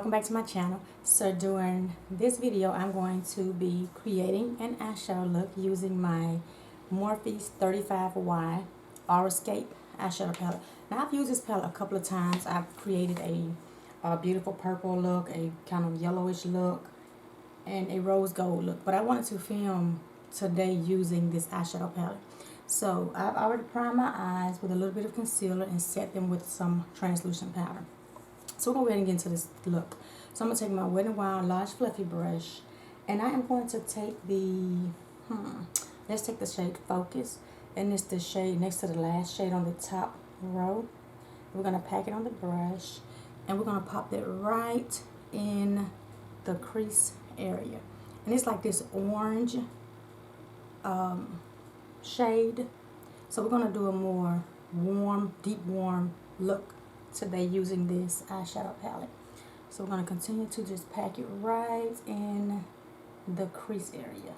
Welcome back to my channel. So during this video I'm going to be creating an eyeshadow look using my Morphe 35Y Aurascape eyeshadow palette. Now I've used this palette a couple of times. I've created a beautiful purple look, a kind of yellowish look, and a rose gold look. But I wanted to film today using this eyeshadow palette. So I've already primed my eyes with a little bit of concealer and set them with some translucent powder. So we're going to go ahead and get into this look. So I'm going to take my Wet n Wild large fluffy brush, and I am going to take let's take the shade Focus, and it's the shade next to the last shade on the top row. We're going to pack it on the brush, and we're going to pop that right in the crease area. And it's like this orange shade. So we're going to do a more warm, deep warm look today using this eyeshadow palette. So we're going to continue to just pack it right in the crease area.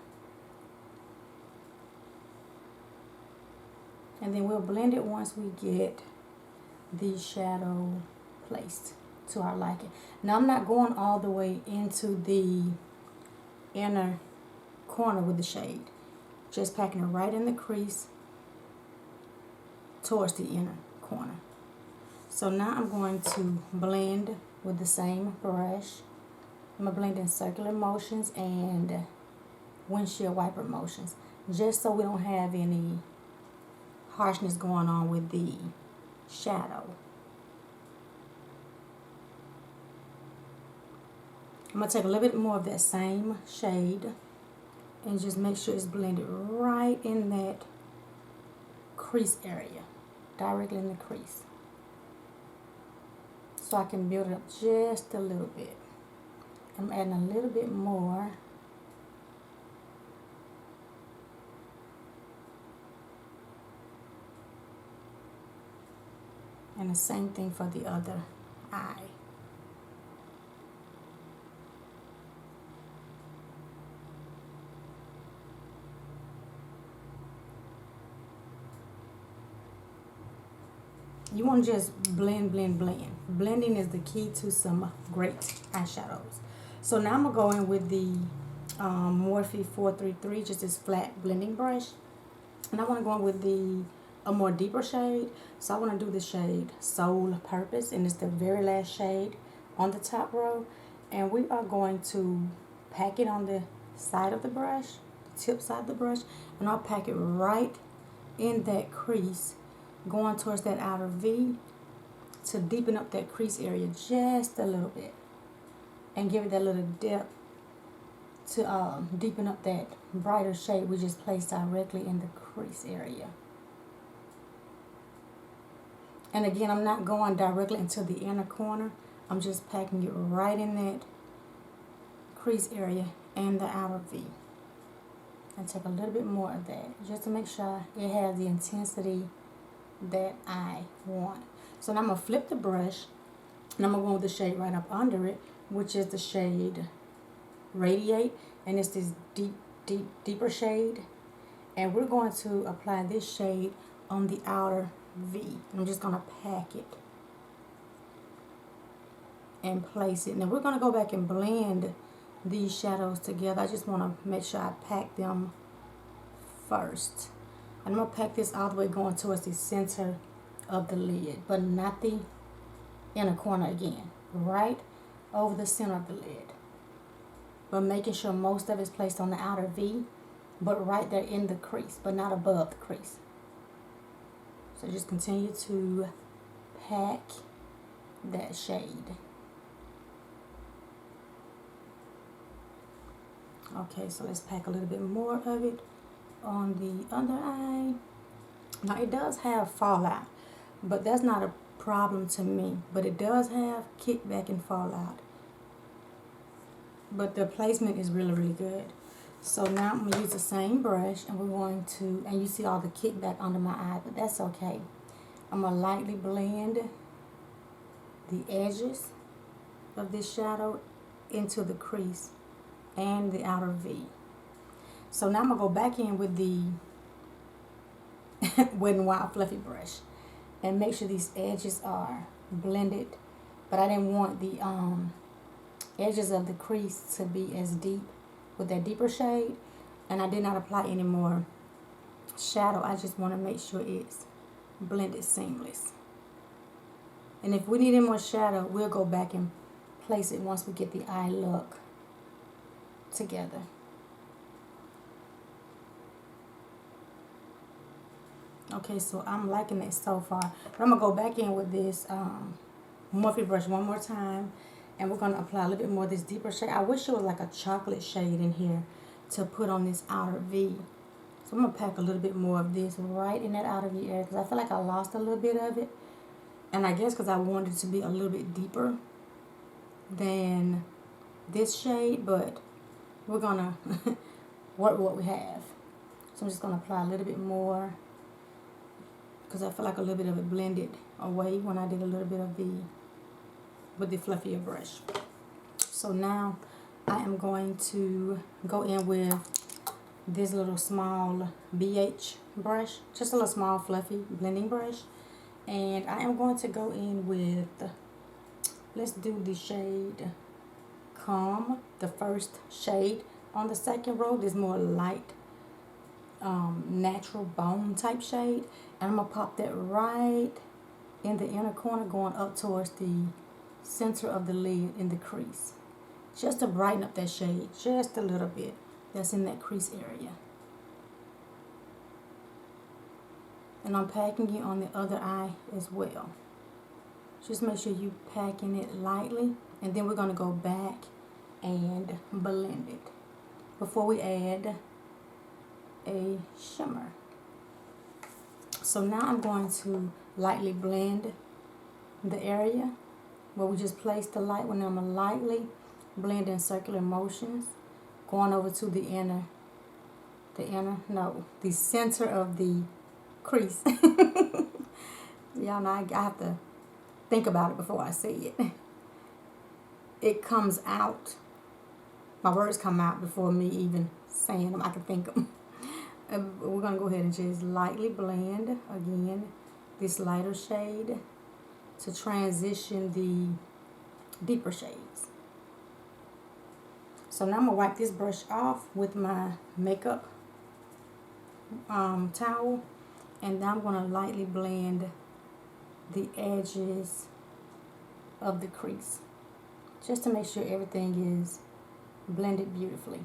And then we'll blend it once we get the shadow placed to our liking. Now I'm not going all the way into the inner corner with the shade. Just packing it right in the crease towards the inner corner. So now I'm going to blend with the same brush. I'm going to blend in circular motions and windshield wiper motions, just so we don't have any harshness going on with the shadow. I'm going to take a little bit more of that same shade and just make sure it's blended right in that crease area, directly in the crease. So I can build it up just a little bit. I'm adding a little bit more. And the same thing for the other eye. You want to just blend, blend, blend. Blending is the key to some great eyeshadows. So now I'm going to go in with the Morphe 433, just this flat blending brush. And I want to go in with a more deeper shade. So I want to do the shade Soul Purpose, and it's the very last shade on the top row. And we are going to pack it on the side of the brush, the tip side of the brush, and I'll pack it right in that crease, going towards that outer V to deepen up that crease area just a little bit and give it that little dip to deepen up that brighter shade we just placed directly in the crease area. And again, I'm not going directly into the inner corner. I'm just packing it right in that crease area and the outer V. And take a little bit more of that just to make sure it has the intensity that I want. So now I'm going to flip the brush, and I'm going to go with the shade right up under it, which is the shade Radiate, and it's this deeper shade. And we're going to apply this shade on the outer V. I'm just going to pack it and place it. Now we're going to go back and blend these shadows together. I just want to make sure I pack them first. I'm going to pack this all the way going towards the center of the lid, but not the inner corner again. Right over the center of the lid. But making sure most of it's placed on the outer V, but right there in the crease, but not above the crease. So just continue to pack that shade. Okay, so let's pack a little bit more of it on the other eye. Now it does have fallout, but that's not a problem to me. But it does have kickback and fallout. But the placement is really, really good. So now I'm going to use the same brush, and we're going to, and you see all the kickback under my eye, but that's okay. I'm going to lightly blend the edges of this shadow into the crease and the outer V. So now I'm going to go back in with the Wet n Wild fluffy brush and make sure these edges are blended. But I didn't want the edges of the crease to be as deep with that deeper shade. And I did not apply any more shadow. I just want to make sure it's blended seamless. And if we need any more shadow, we'll go back and place it once we get the eye look together. Okay, so I'm liking it so far. But I'm going to go back in with this Morphe brush one more time. And we're going to apply a little bit more of this deeper shade. I wish it was like a chocolate shade in here to put on this outer V. So I'm going to pack a little bit more of this right in that outer V area, because I feel like I lost a little bit of it. And I guess because I wanted it to be a little bit deeper than this shade. But we're going to work with what we have. So I'm just going to apply a little bit more, because I feel like a little bit of it blended away when I did a little bit of the with the fluffier brush. So now I am going to go in with this little small BH brush, just a little small fluffy blending brush, and I am going to go in with, let's do the shade Calm, the first shade on the second row. This more light natural bone type shade, and I'm gonna pop that right in the inner corner going up towards the center of the lid in the crease, just to brighten up that shade just a little bit that's in that crease area. And I'm packing it on the other eye as well. Just make sure you packing it lightly, and then we're going to go back and blend it before we add a shimmer. So now I'm going to lightly blend the area where we just placed the light. When I'm going to lightly blend in circular motions, going over to the center of the crease. Y'all know I have to think about it before I say it. It comes out, my words come out before me even saying them. I can think them. We're going to go ahead and just lightly blend again this lighter shade to transition the deeper shades. So now I'm going to wipe this brush off with my makeup towel, and now I'm going to lightly blend the edges of the crease, just to make sure everything is blended beautifully.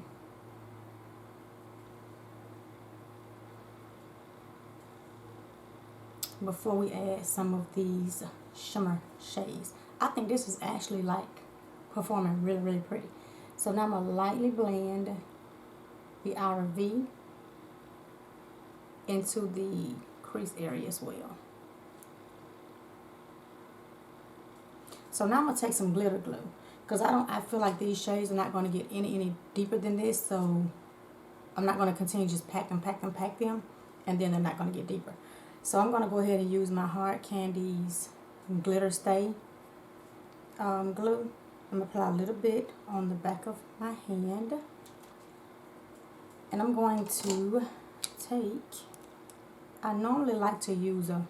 Before we add some of these shimmer shades, I think this is actually like performing really, really pretty. So now I'm going to lightly blend the outer V into the crease area as well. So now I'm going to take some glitter glue, because I feel like these shades are not going to get any deeper than this, so I'm not going to continue just pack them, and then they're not going to get deeper. So I'm going to go ahead and use my Hard Candies Glitter Stay glue. I'm going to apply a little bit on the back of my hand, and I'm going to take, I normally like to use a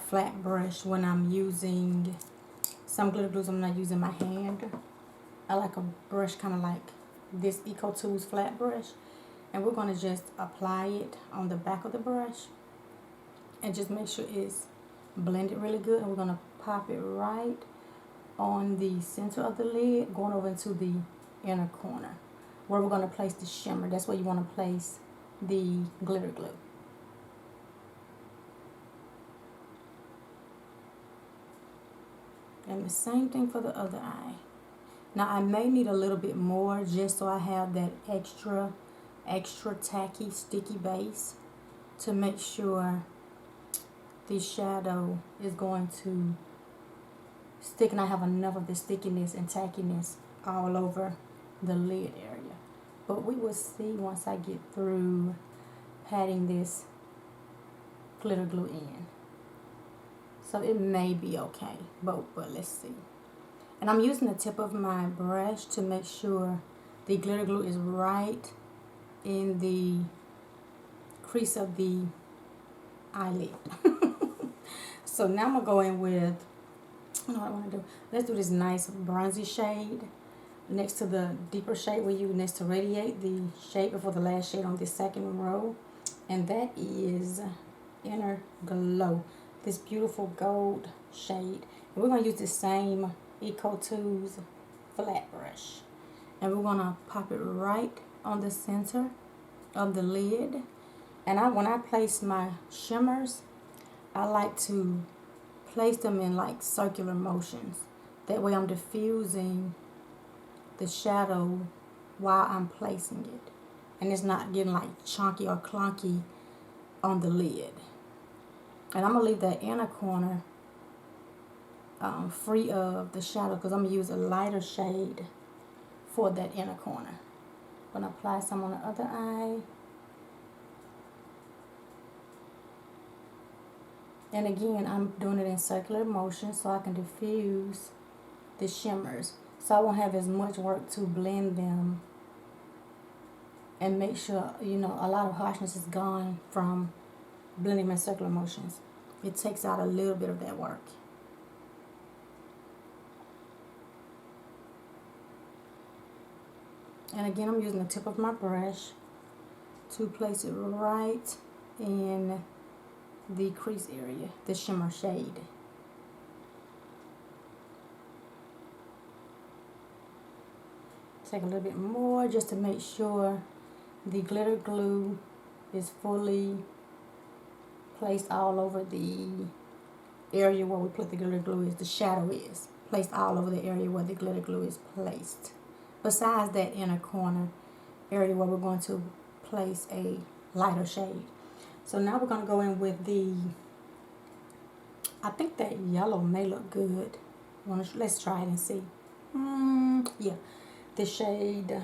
flat brush when I'm using some glitter glues. I'm not using my hand. I like a brush kind of like this Eco Tools flat brush, and we're going to just apply it on the back of the brush and just make sure it's blended really good. And we're going to pop it right on the center of the lid, going over into the inner corner where we're going to place the shimmer. That's where you want to place the glitter glue. And the same thing for the other eye. Now I may need a little bit more just so I have that extra tacky sticky base to make sure the shadow is going to stick and I have enough of the stickiness and tackiness all over the lid area. But we will see once I get through patting this glitter glue in. So it may be okay, but let's see. And I'm using the tip of my brush to make sure the glitter glue is right in the crease of the eyelid. So now I'm going to go in with, I don't know what I want to do. Let's do this nice bronzy shade. next to the deeper shade we use next to radiate, the shade before the last shade on this second row, and that is Inner Glow, this beautiful gold shade. And we're going to use the same Eco2's flat brush, and we're going to pop it right on the center of the lid. And when I place my shimmers, I like to place them in like circular motions. That way I'm diffusing the shadow while I'm placing it, and it's not getting like chunky or clunky on the lid. And I'm gonna leave that inner corner free of the shadow because I'm gonna use a lighter shade for that inner corner. I'm gonna apply some on the other eye. And again, I'm doing it in circular motion so I can diffuse the shimmers, so I won't have as much work to blend them and make sure, you know, a lot of harshness is gone from blending my circular motions. It takes out a little bit of that work. And again, I'm using the tip of my brush to place it right in the crease area, the shimmer shade. Take a little bit more just to make sure the glitter glue is fully placed all over the area where we put the glitter glue is, the shadow is placed all over the area where the glitter glue is placed. Besides that inner corner area where we're going to place a lighter shade. So now we're going to go in with the, I think that yellow may look good. Let's try it and see. Yeah, the shade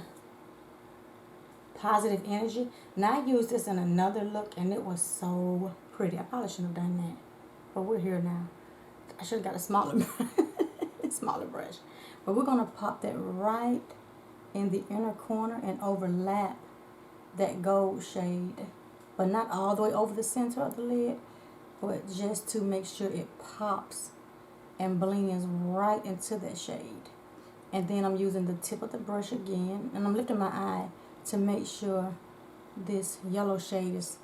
Positive Energy. Now I used this in another look and it was so pretty. I probably shouldn't have done that, but we're here now. I should have got a smaller smaller brush. But we're going to pop that right in the inner corner and overlap that gold shade, but not all the way over the center of the lid, but just to make sure it pops and blends right into that shade. And then I'm using the tip of the brush again, and I'm lifting my eye to make sure this yellow shade is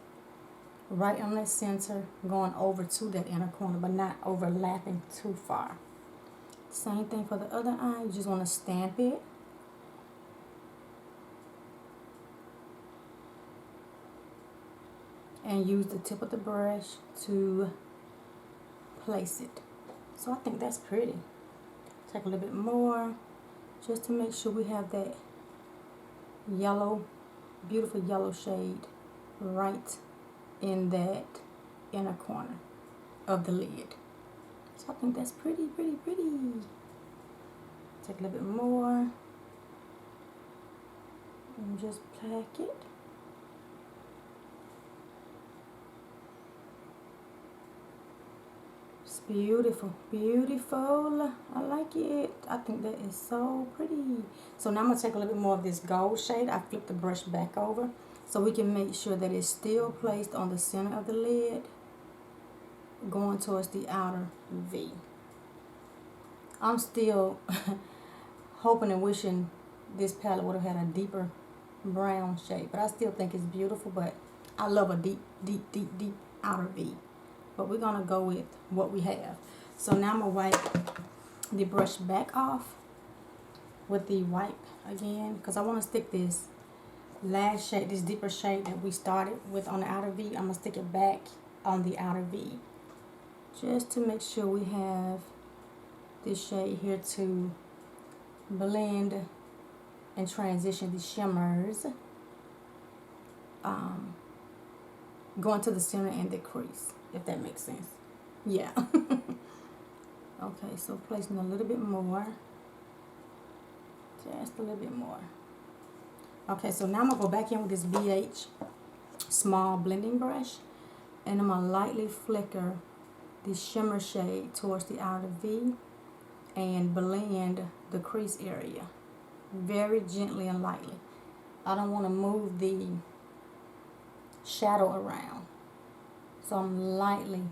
right on that center, going over to that inner corner, but not overlapping too far. Same thing for the other eye. You just want to stamp it. And use the tip of the brush to place it. So I think that's pretty. Take a little bit more just to make sure we have that yellow, beautiful yellow shade right in that inner corner of the lid. So I think that's pretty, pretty, pretty. Take a little bit more and just pack it. It's beautiful, beautiful. I like it. I think that is so pretty. So now I'm going to take a little bit more of this gold shade. I flipped the brush back over so we can make sure that it's still placed on the center of the lid, going towards the outer V. I'm still hoping and wishing this palette would have had a deeper brown shade, but I still think it's beautiful. But I love a deep, deep, deep, deep outer V. But we're going to go with what we have. So now I'm going to wipe the brush back off with the wipe again, because I want to stick this last shade, this deeper shade that we started with on the outer V. I'm going to stick it back on the outer V just to make sure we have this shade here to blend and transition the shimmers going to the center and the crease, if that makes sense. Yeah. Okay, so placing a little bit more, just a little bit more. Okay, so now I'm gonna go back in with this BH small blending brush, and I'm gonna lightly flicker the shimmer shade towards the outer V and blend the crease area very gently and lightly. I don't want to move the shadow around, so I'm lightly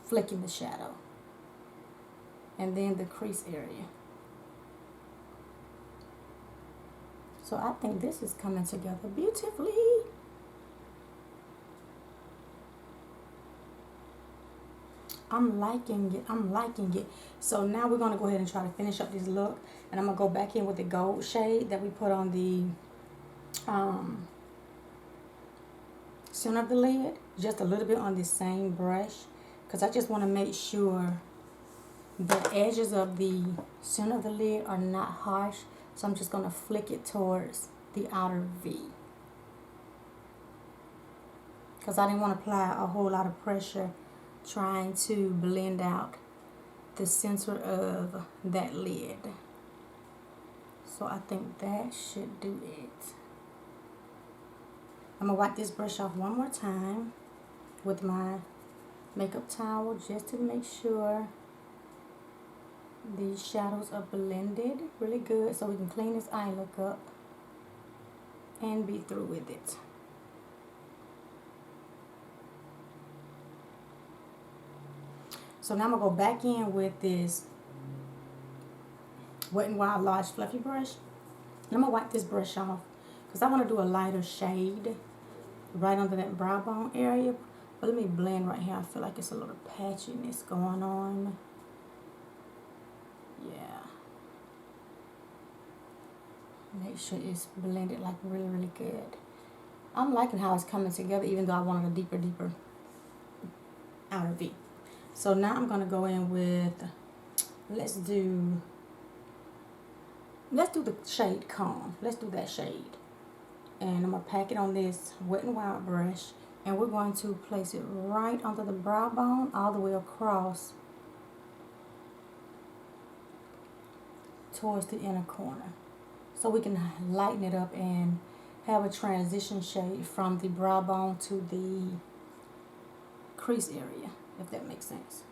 flicking the shadow and then the crease area. So I think this is coming together beautifully. I'm liking it. I'm liking it. So now we're going to go ahead and try to finish up this look. And I'm going to go back in with the gold shade that we put on the center of the lid. Just a little bit on the same brush. Because I just want to make sure the edges of the center of the lid are not harsh. So I'm just going to flick it towards the outer V. Because I didn't want to apply a whole lot of pressure trying to blend out the center of that lid. So I think that should do it. I'm going to wipe this brush off one more time with my makeup towel just to make sure the shadows are blended really good so we can clean this eye look up and be through with it. So now I'm going to go back in with this Wet n Wild large fluffy brush. And I'm going to wipe this brush off because I want to do a lighter shade right under that brow bone area. But let me blend right here. I feel like it's a little patchiness going on. Yeah. Make sure it's blended like really, really good. I'm liking how it's coming together even though I wanted a deeper outer V. So now I'm going to go in with, let's do the shade Calm. Let's do that shade. And I'm going to pack it on this Wet n Wild brush. And we're going to place it right under the brow bone all the way across towards the inner corner. So we can lighten it up and have a transition shade from the brow bone to the crease area, if that makes sense.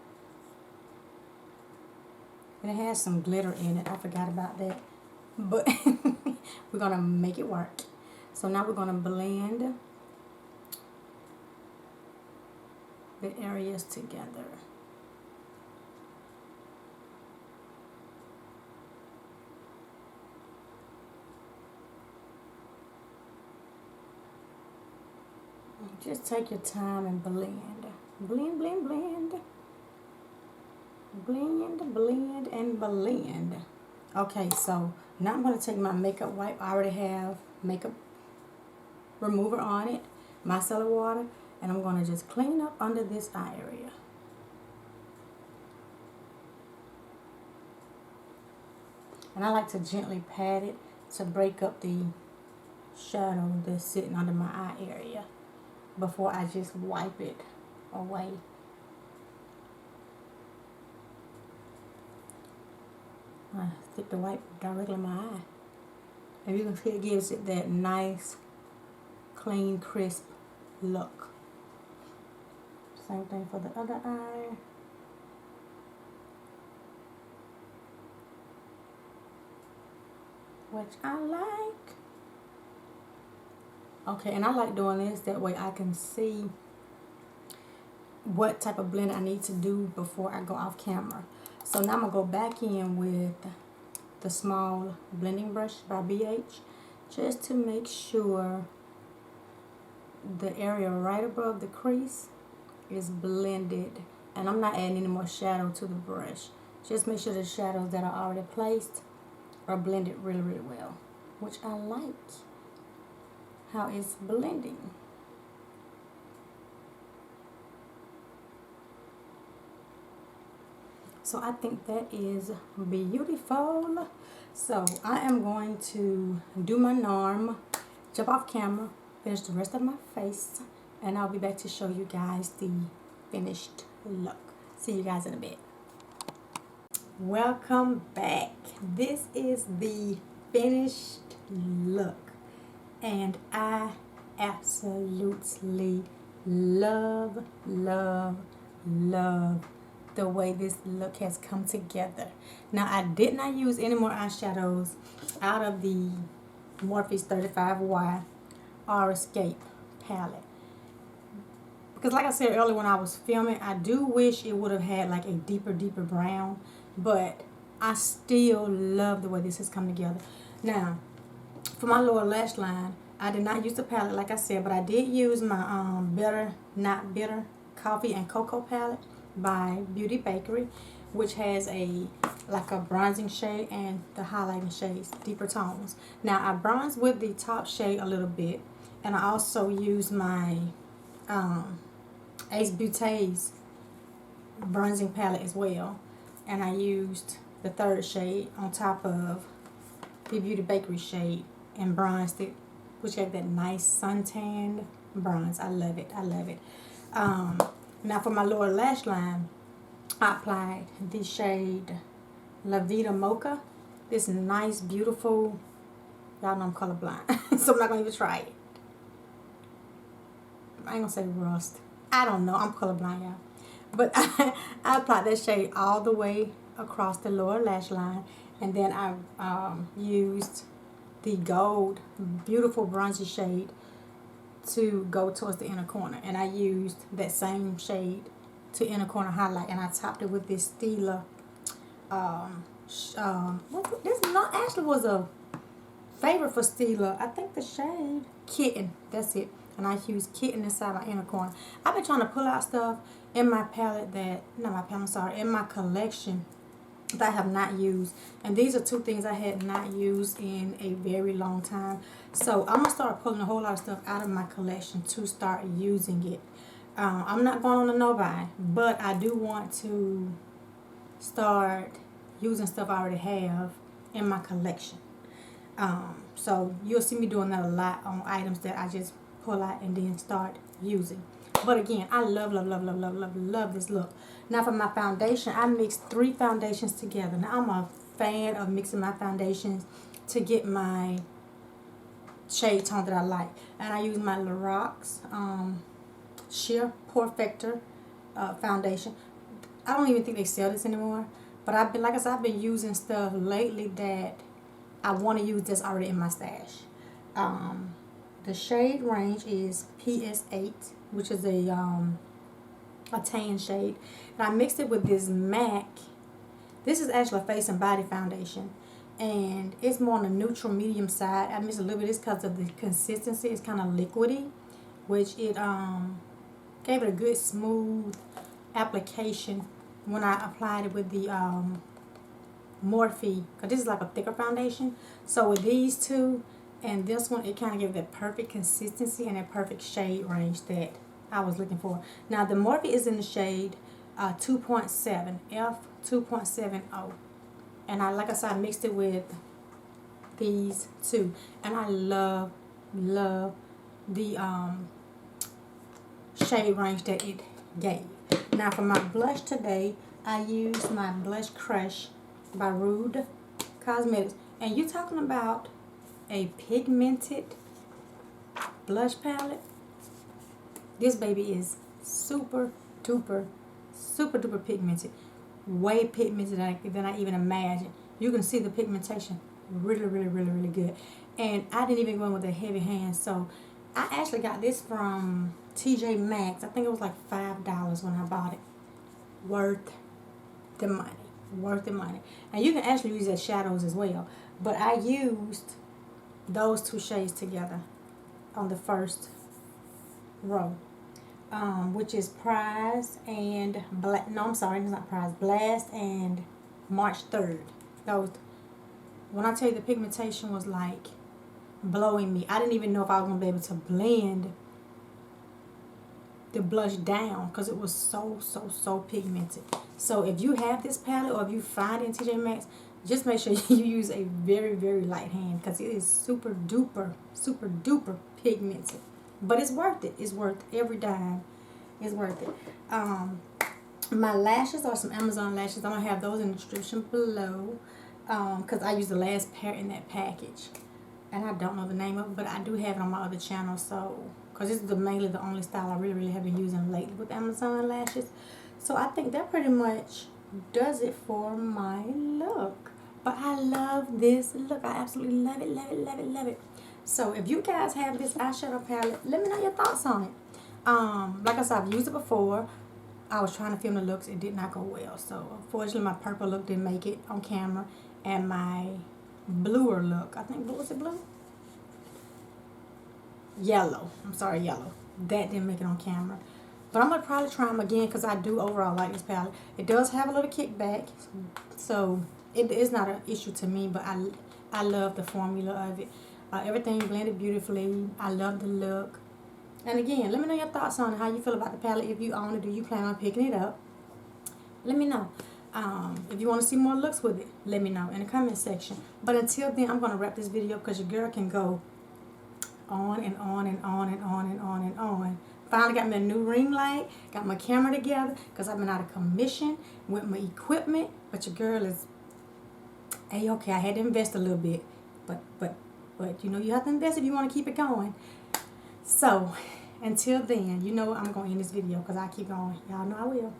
And it has some glitter in it. I forgot about that. But we're going to make it work. So now we're going to blend the areas together. Just take your time and blend. Blend, blend, blend. Blend, blend, and blend. Okay, so now I'm going to take my makeup wipe. I already have makeup remover on it, micellar water, and I'm going to just clean up under this eye area. And I like to gently pat it to break up the shadow that's sitting under my eye area before I just wipe it away. I stick the wipe directly in my eye. And you can see it gives it that nice, clean, crisp look. Same thing for the other eye. Which I like. Okay, and I like doing this, that way I can see what type of blend I need to do before I go off camera. So now I'm going to go back in with the small blending brush by BH just to make sure the area right above the crease is blended. And I'm not adding any more shadow to the brush. Just make sure the shadows that are already placed are blended really, really well, which I like how it's blending. So I think that is beautiful. So I am going to do my norm, jump off camera, finish the rest of my face, and I'll be back to show you guys the finished look. See you guys in a bit. Welcome back. This is the finished look. And I absolutely love, love, love the way this look has come together. Now, I did not use any more eyeshadows out of the Morphe 35Y Aurascape palette. Because like I said earlier when I was filming, I do wish it would have had like a deeper brown. But I still love the way this has come together. Now, For my lower lash line, I did not use the palette like I said, but I did use my Better Not Bitter Coffee and Cocoa palette by Beauty Bakery, which has like a bronzing shade and the highlighting shades, deeper tones. Now I bronze with the top shade a little bit, and I also use my Ace Beauté's bronzing palette as well, and I used the third shade on top of the Beauty Bakery shade and bronzed it, which gave that nice suntan bronze. I love it. I love it. Now for my lower lash line, I applied the shade La Vida Mocha. This nice, beautiful, y'all know I'm colorblind, so I'm not going to even try it. I ain't going to say rust. I don't know. I'm colorblind, y'all. But I applied that shade all the way across the lower lash line. And then I used the gold, beautiful bronzy shade to go towards the inner corner. And I used that same shade to inner corner highlight. And I topped it with this Stila. This not actually was a favorite for Stila. I think the shade Kitten. That's it. And I used Kitten inside my inner corner. I've been trying to pull out stuff in my palette in my collection that I have not used. And these are two things I had not used in a very long time. So I'm going to start pulling a whole lot of stuff out of my collection to start using it. I'm not going on a no-buy, but I do want to start using stuff I already have in my collection. So you'll see me doing that a lot on items that I just pull out and then start using. But again, I love this look. Now for my foundation, I mixed 3 foundations together. Now I'm a fan of mixing my foundations to get my shade tone that I like. And I use my Lorax Sheer Perfector foundation. I don't even think they sell this anymore. But I've been using stuff lately that I want to use that's already in my stash. The shade range is PS8, which is a tan shade. And I mixed it with this MAC. This is actually a face and body foundation. And it's more on the neutral medium side. I mixed a little bit of this because of the consistency. It's kind of liquidy, which it gave it a good smooth application when I applied it with the Morphe. Because this is like a thicker foundation. So with these two and this one, it kind of gave that perfect consistency and that perfect shade range that I was looking for. Now the Morphe is in the shade 2.7, F2.70. And like I said, I mixed it with these two. And I love the shade range that it gave. Now for my blush today, I used my Blush Crush by Rude Cosmetics. And you're talking about a pigmented blush palette. This baby is super duper pigmented. Way pigmented than I even imagined. You can see the pigmentation really good. And I didn't even go in with a heavy hand. So I actually got this from TJ Maxx. I think it was like $5 when I bought it. Worth the money. Worth the money. And you can actually use as shadows as well. But I used those two shades together on the first row. Which is Prize and it's not Prize, Blast and March 3rd. Those, when I tell you the pigmentation was like blowing me. I didn't even know if I was going to be able to blend the blush down because it was so pigmented. So if you have this palette or if you find it in TJ Maxx, just make sure you use a very light hand because it is super duper pigmented. But it's worth it. It's worth every dime. It's worth it. My lashes are some Amazon lashes. I'm going to have those in the description below. Because I used the last pair in that package. And I don't know the name of it. But I do have it on my other channel. So, because this is mainly the only style I really have been using lately with Amazon lashes. So I think that pretty much does it for my look. But I love this look. I absolutely love it. So if you guys have this eyeshadow palette, let me know your thoughts on it. Like I said, I've used it before. I was trying to film the looks. It did not go well. So unfortunately, my purple look didn't make it on camera. And my bluer look, I think, was it blue? yellow. I'm sorry, yellow. That didn't make it on camera. But I'm going to probably try them again because I do overall like this palette. It does have a little kickback. So it is not an issue to me, but I love the formula of it. Everything blended beautifully. I love the look. And again, let me know your thoughts on how you feel about the palette. If you own it, do you plan on picking it up? Let me know. If you want to see more looks with it, let me know in the comment section. But until then, I'm going to wrap this video because your girl can go on and on and on and on and on and on. Finally got me a new ring light, got my camera together because I've been out of commission with my equipment. But your girl is okay. I had to invest a little bit, but you know you have to invest if you want to keep it going. So until then, you know I'm gonna end this video because I keep going. Y'all know I will.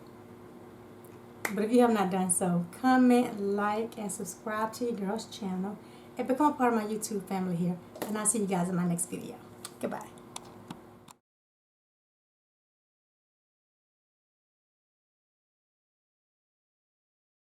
But if you have not done so, comment, like, and subscribe to your girl's channel and become a part of my YouTube family here. And I'll see you guys in my next video. Goodbye.